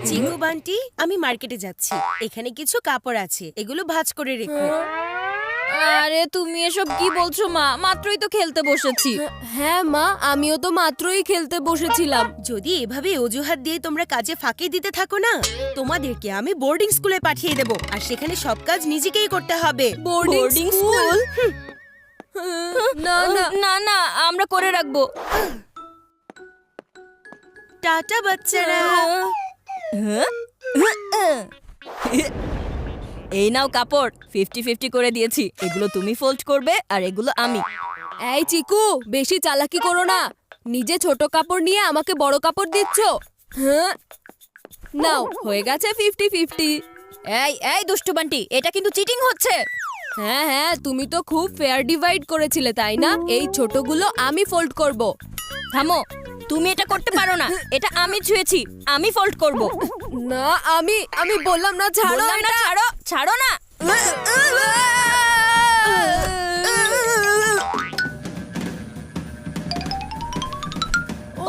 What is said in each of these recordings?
চিকু বান্টি, আমি মার্কেটে যাচ্ছি। এখানে কিছু কাপড় আছে, এগুলো ভাঁজ করে রেখো। আরে তুমি এসব কি বলছো মা? মাত্রই তো খেলতে বসেছি। হ্যাঁ মা, আমিও তো মাত্রই খেলতে বসেছিলাম। যদি এভাবে অজুহাত দিয়ে তোমরা কাজে ফাঁকি দিতে থাকো না, তোমাদেরকে আমি বোর্ডিং স্কুলে পাঠিয়ে দেব, আর সেখানে সব কাজ নিজেকেই করতে হবে। Boarding school? না না না না, আমরা করে রাখবো। টাটা বাচ্চারা। এই নাও কাপড়, 50-50 করে দিয়েছি। এগুলো তুমি ফোল্ড করবে আর এগুলো আমি। এই চিকু, বেশি চালাকি করো না। নিজে ছোট কাপড় নিয়ে আমাকে বড় কাপড় দিচ্ছ। হ্যাঁ, নাও, হয়ে গেছে 50-50। এই এই দুষ্টু বান্টি, এটা কিন্তু চিটিং হচ্ছে। হ্যাঁ হ্যাঁ, তুমি তো খুব ফেয়ার ডিভাইড করেছিলে তাই না? এই ছোটগুলো আমি ফোল্ড করব। থামো, তুমি এটা করতে পারো না। এটা আমি ছুঁয়েছি, আমি ফোল্ড করব। না, আমি বললাম না, ছাড়ো বললাম না, এটা। ছাড়ো ছাড়ো না।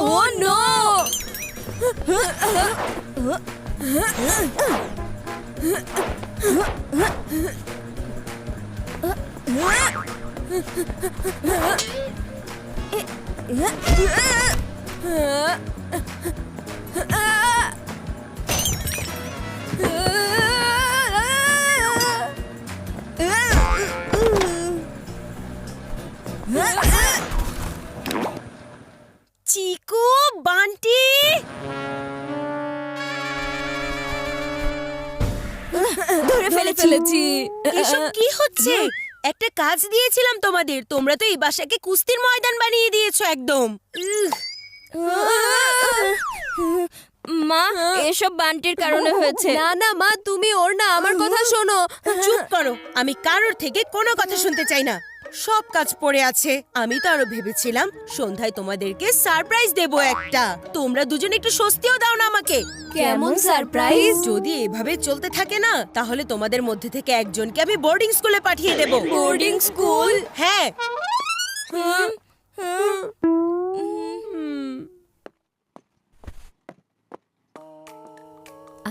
ও নো! চিকু বান্টি, ধরে ফেলেছি। এসব কি হচ্ছে? একটা কাজ দিয়েছিলাম তোমাদের, তোমরা তো এই বাসাকে কুস্তির ময়দান বানিয়ে দিয়েছো একদম। মা, এসব বান্টির কারণে হয়েছে। না না মা, তুমি ওর না, আমার কথা শোনো। চুপ করো, আমি কারোর থেকে কোনো কথা শুনতে চাই না। সব কাজ পড়ে আছে। আমি তো আরো ভেবেছিলাম সন্ধ্যায় তোমাদেরকে সারপ্রাইজ দেব একটা। তোমরা দুজন একটু স্বস্তিও দাও না আমাকে। কেমন সারপ্রাইজ? যদি এভাবে চলতে থাকে না, তাহলে তোমাদের মধ্যে থেকে একজনকে আমি বোর্ডিং স্কুলে পাঠিয়ে দেব। Boarding school? হ্যাঁ।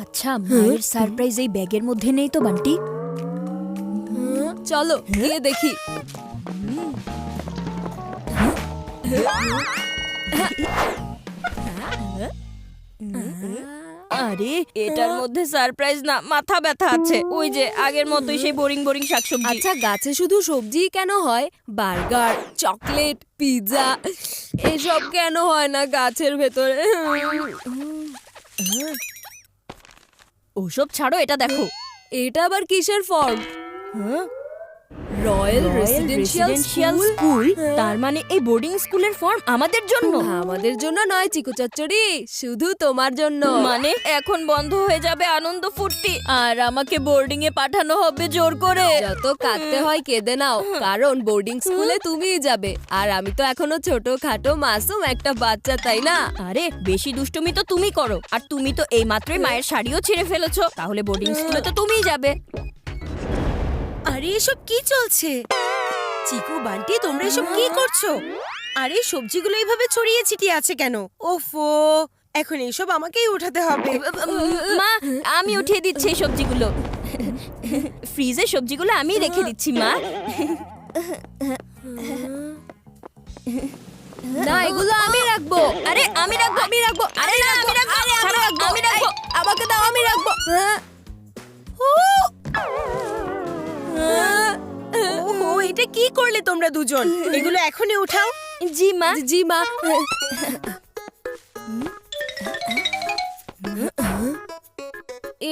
আচ্ছা, মায়ের সারপ্রাইজ এই ব্যাগের মধ্যে নেই তো বান্টি? চলো গিয়ে দেখি। আরে এটার মধ্যে সারপ্রাইজ না, মাথা ব্যথা আছে। ওই যে আগের মতোই সেই বোরিং বোরিং শাকসবজি। আচ্ছা, গাছে শুধু সবজি কেন হয়? বার্গার, চকলেট, পিৎজা এসব কেন হয় না গাছের ভেতরে? ওসব ছাড়ো, এটা দেখো। এটা আবার কিসের ফর্ম? Royal residential school? তার মানে এই বোর্ডিং স্কুলের ফর্ম আমাদের জন্য? আমাদের জন্য নয় চিকু চচ্চড়ি, শুধু তোমার জন্য। মানে এখন বন্ধ হয়ে যাবে আনন্দ ফুর্তি, আর আমাকে বোর্ডিং এ পাঠানো হবে জোর করে। যত কাঁদতে হয় কেঁদে নাও, কারণ বোর্ডিং স্কুলে তুমিই যাবে, আর আমি তো এখনো ছোট খাটো মাসুম একটা বাচ্চা, তাই না? আরে বেশি দুষ্টুমি তো তুমি করো, আর তুমি তো এই মাত্রই মায়ের শাড়িও ছিঁড়ে ফেলেছো। তাহলে বোর্ডিং স্কুলে তো তুমিই যাবে। আরে এসব কি চলছে? চিকু বান্টি, তোমরা এসব কি করছো? আরে সবজিগুলো এইভাবে ছড়িয়ে ছিটিয়ে আছে কেন? ওফো, এখন এইসব আমাকেই উঠাতে হবে। মা, আমি উঠিয়ে দিচ্ছি এই সবজিগুলো। ফ্রিজে সবজিগুলো আমি রেখে দিচ্ছি মা। না, এগুলো আমি রাখবো। আরে আমি রাখবো, আমি রাখবো। আরে না, আমি রাখবো। ছাড়ো, আমি রাখবো। আমাকে দাও, আমি রাখবো। ওহো, এটা কি করলে তোমরা দুজন? এগুলো এখনই উঠাও। জি মা। জি মা।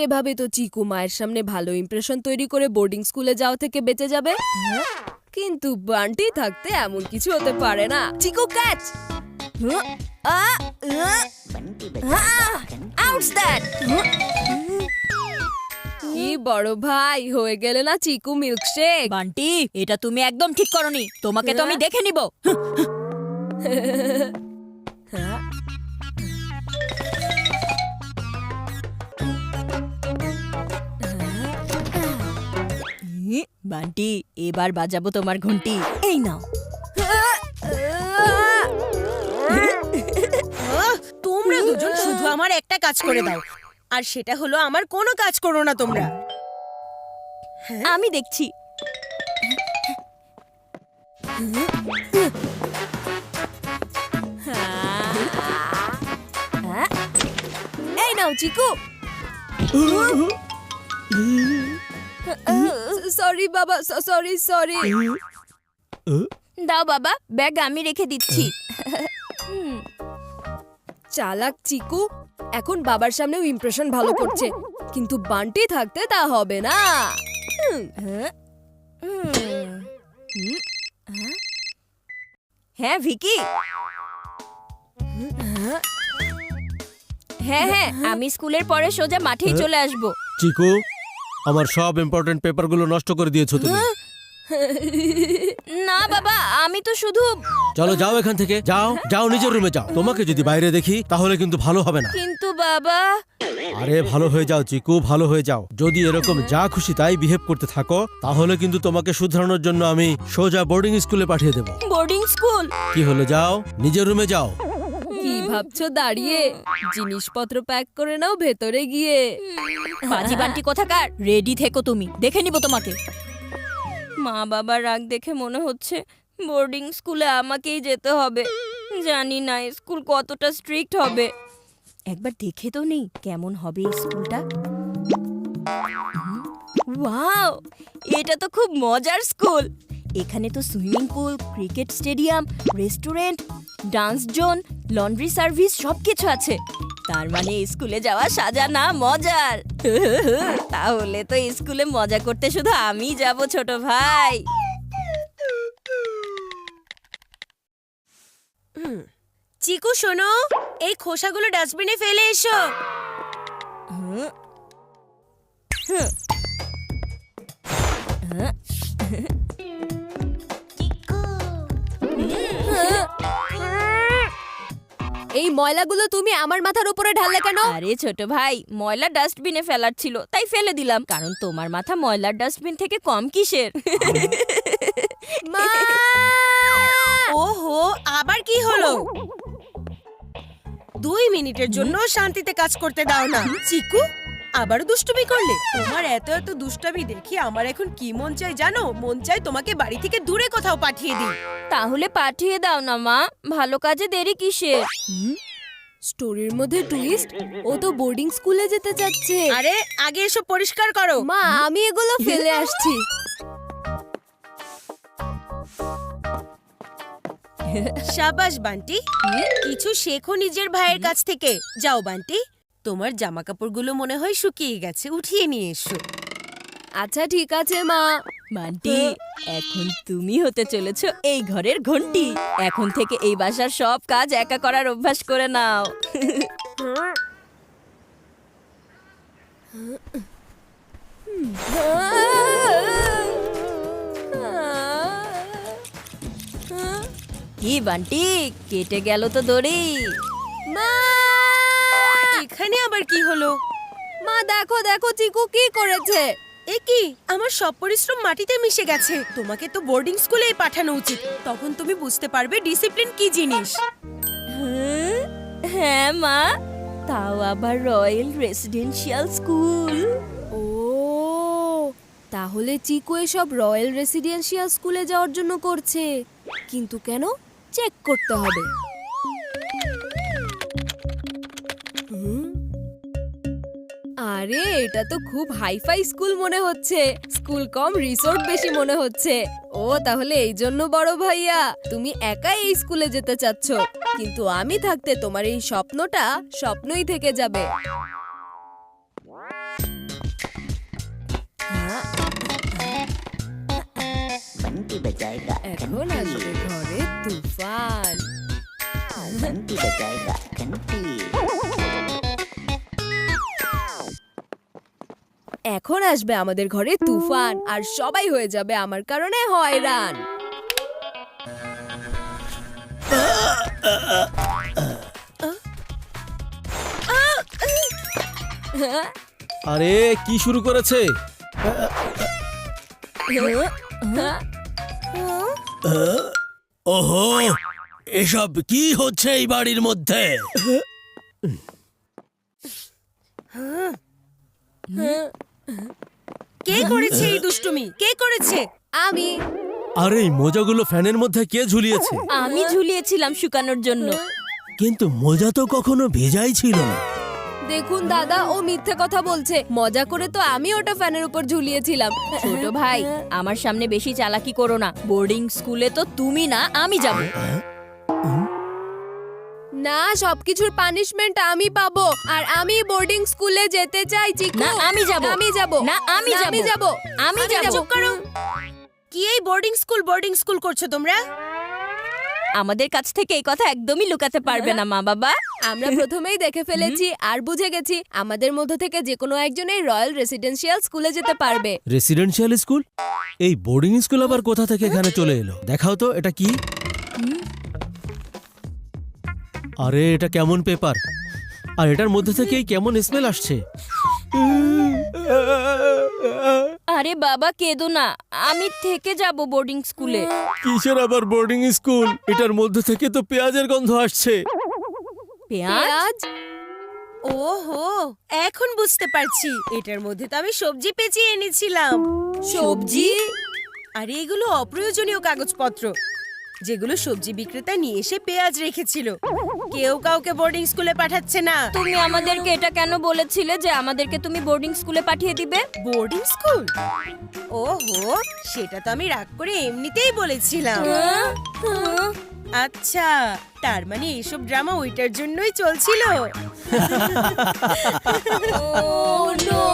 এভাবে তো চিকু মায়ের সামনে ভালো ইমপ্রেশন তৈরি করে বোর্ডিং স্কুলে যাওয়া থেকে বেঁচে যাবে। কিন্তু বান্টি থাকতে এমন কিছু হতে পারে না। চিকু ক্যাচ! কি বড় ভাই, হয়ে গেলে না চিকু মিল্কশেক। বান্টি, এটা তুমি একদম ঠিক করনি। তোমাকে তো আমি দেখে নিব। বান্টি, এবার বাজাবো তোমার ঘন্টি। এই নাও। তোমরা দুজন শুধু আমার একটা কাজ করে দাও, আর সেটা হলো আমার কোনো কাজ করো না তোমরা। আমি দেখছি। এই নাও চিকু। সরি বাবা, সরি সরি। দাও বাবা, ব্যাগ আমি রেখে দিচ্ছি। চালাক চিকু, এখন বাবার সামনেও ইমপ্রেশন ভালো করছে, কিন্তু বান্টি থাকতে তা হবে না। হ্যাঁ ভিকি, হ্যাঁ হ্যাঁ, আমি স্কুলের পরে সোজা মাঠেই চলে আসব। চিকু, আমার সব ইম্পর্টেন্ট পেপারগুলো নষ্ট করে দিয়েছো তুমি। না বাবা, আমি তো শুধু। চলো যাও এখান থেকে, যাও যাও নিজের রুমে যাও। তোমাকে যদি বাইরে দেখি তাহলে কিন্তু ভালো হবে না। কিন্তু বাবা। আরে ভালো হয়ে যাও চিকু, ভালো হয়ে যাও। যদি এরকম যা খুশি তাই বিহেভ করতে থাকো তাহলে কিন্তু তোমাকে শুধরানোর জন্য আমি সোজা বোর্ডিং স্কুলে পাঠিয়ে দেবো। Boarding school? কি হলো, যাও নিজের রুমে যাও। কি ভাবছো দাঁড়িয়ে? জিনিসপত্র প্যাক করে নাও ভেতরে গিয়ে। বাজি বান্টি কোথাকার, রেডি থেকো তুমি, দেখে নিব তোমাকে। মা বাবার রাগ দেখে মনে হচ্ছে বোর্ডিং স্কুলে আমাকেই যেতে হবে। জানি না স্কুল কতটা স্ট্রিক্ট হবে। একবার দেখে তো নেই কেমন হবে এই স্কুলটা। ওয়াও, এটা তো খুব মজার স্কুল। এখানে তো swimming pool, cricket stadium, restaurant, dance zone, laundry service সবকিছু আছে। তার মানে স্কুলে যাওয়া সাজা না মজার। তাহলে তো স্কুলে মজা করতে শুধু আমি যাব ছোট ভাই। চিকু শোনো, এই খোসাগুলো ডাস্টবিনে ফেলে এসো। এই ময়লাগুলো তুমি আমার মাথার উপরে ঢাললে কেন? আরে ছোট ভাই, ময়লা ডাস্টবিনে ফেলার ছিল তাই ফেলে দিলাম, কারণ তোমার মাথা ময়লার ডাস্টবিন থেকে কম কিসের। মা! ওহো, আবার কি হলো? 2 মিনিটের জন্য শান্তিতে কাজ করতে দাও না। চিকু, আবারও দুষ্টুমি করলে? তোমার এত এত দুষ্টামি দেখি আমার এখন কি মন চাই জানো? মন চাই তোমাকে বাড়ি থেকে দূরে কোথাও পাঠিয়ে দিই। তাহলে পাঠিয়ে দাও না মা, ভালো কাজে দেরি কিসের? স্টোরির মধ্যে টুইস্ট, ও তো বোর্ডিং স্কুলে যেতে চাচ্ছে। আরে আগে এসব পরিষ্কার করো। মা, আমি এগুলো ফেলে আসছি। শাবাশ বান্টি, কিছু শেখো নিজের ভাইয়ের কাছ থেকে। যাও বান্টি, তোমার জামা কাপড়গুলো মনে হয় শুকিয়ে গেছে, উঠিয়ে নিয়ে এসো। আচ্ছা ঠিক আছে মা। বান্টি, এখন তুমি হতে চলেছো এই ঘরের ঘন্টি। এখন থেকে এই বাসার সব কাজ একা করার অভ্যাস করে নাও। কি বান্টি, কেটে গেল তো দড়ি। মা! এখানে আবার কি হলো? মা দেখো দেখো চিকু কি করেছে। এ কি, আমার সব পরিশ্রম মাটিতে মিশে গেছে। তোমাকে তো বোর্ডিং স্কুলেই পাঠানো উচিত, তখন তুমি বুঝতে পারবে ডিসিপ্লিন কি জিনিস। হ্যাঁ মা, তাও আবার রয়্যাল রেসিডেন্সিয়াল স্কুল। ও, তাহলে চিকু এসব রয়্যাল রেসিডেন্সিয়াল স্কুলে যাওয়ার জন্য করছে। কিন্তু কেন, চেক করতে হবে। আরে এটা তো খুব হাইফাই স্কুল মনে হচ্ছে। স্কুল কম রিসোর্ট বেশি মনে হচ্ছে। ও তাহলে এই জন্য বড় ভাইয়া তুমি একাই এই স্কুলে যেতে চাচ্ছ, কিন্তু আমি থাকতে তোমার এই স্বপ্নটা স্বপ্নই থেকে যাবে। बंटी बजाएगा এখন আসবে ঘরে তুফান। बंटी बजाएगा घंटी এখন আসবে আমাদের ঘরে তুফান, আর সবাই হয়ে যাবে আমার কারণে হয়রান। আরে কি শুরু করেছে? ওহো, এসব কি হচ্ছে এই বাড়ির মধ্যে? কে করেছে এই দুষ্টুমি? কে করেছে? আমি। আরে এই মোজাগুলো ফ্যানের মধ্যে কে ঝুলিয়েছে? আমি ঝুলিয়েছিলাম শুকানোর জন্য। কিন্তু মোজা তো কখনো ভেজাই ছিল না। দেখুন দাদা, ও মিথ্যে কথা বলছে। মজা করে তো আমি ওটা ফ্যানের উপর ঝুলিয়েছিলাম। ছোট ভাই, আমার সামনে বেশি চালাকি করো না। বোর্ডিং স্কুলে তো তুমি না, আমি যাব। না, সবকিছুর পানিশমেন্ট আমি পাবো। আর আমি বোর্ডিং স্কুলে যেতে চাই চিকু। না, আমি যাব। আমি যাব। না, আমি যাব। আমি যাব। আমি যাব। চুপ করো। কি এই বোর্ডিং স্কুল করছো তোমরা? আমাদের কাছ থেকে এই কথা একদমই লুকাতে পারবে না মা বাবা। আমরা প্রথমেই দেখে ফেলেছি আর বুঝে গেছি আমাদের মধ্য থেকে যে কোনো একজনই রয়্যাল রেসিডেন্সিয়াল স্কুলে যেতে পারবে। Residential school? এই বোর্ডিং স্কুল আবার কোথা থেকে এখানে চলে এলো? দেখাও তো এটা কি। আরে এটা কেমন পেপার, আর এটার মধ্যে থেকে এই কেমন স্মেল আসছে। আরে বাবা কেঁদো না, আমি থেকে যাব বোর্ডিং স্কুলে। কিসের আবার বোর্ডিং স্কুল? এটার মধ্যে থেকে তো পেঁয়াজের গন্ধ আসছে। পেঁয়াজ? ওহো, এখন বুঝতে পারছি। এটার মধ্যে তো আমি সবজি পেঁচিয়ে এনেছিলাম। সবজি? আরে এগুলো অপ্রয়োজনীয় কাগজপত্র, যেগুলো সবজি বিক্রেতা নিয়ে এসে পেঁয়াজ রেখেছিল। কেউ কাউকে বোর্ডিং স্কুলে পাঠাচ্ছে না। তুমি আমাদেরকে এটা কেন বলেছিলে যে আমাদেরকে তুমি বোর্ডিং স্কুলে পাঠিয়ে দিবে? Boarding school? ওহো, সেটা তো আমি রাগ করে এমনিতেই বলেছিলাম। আচ্ছা, তার মানে এইসব ড্রামা ওইটার জন্যই চলছিল। Oh no!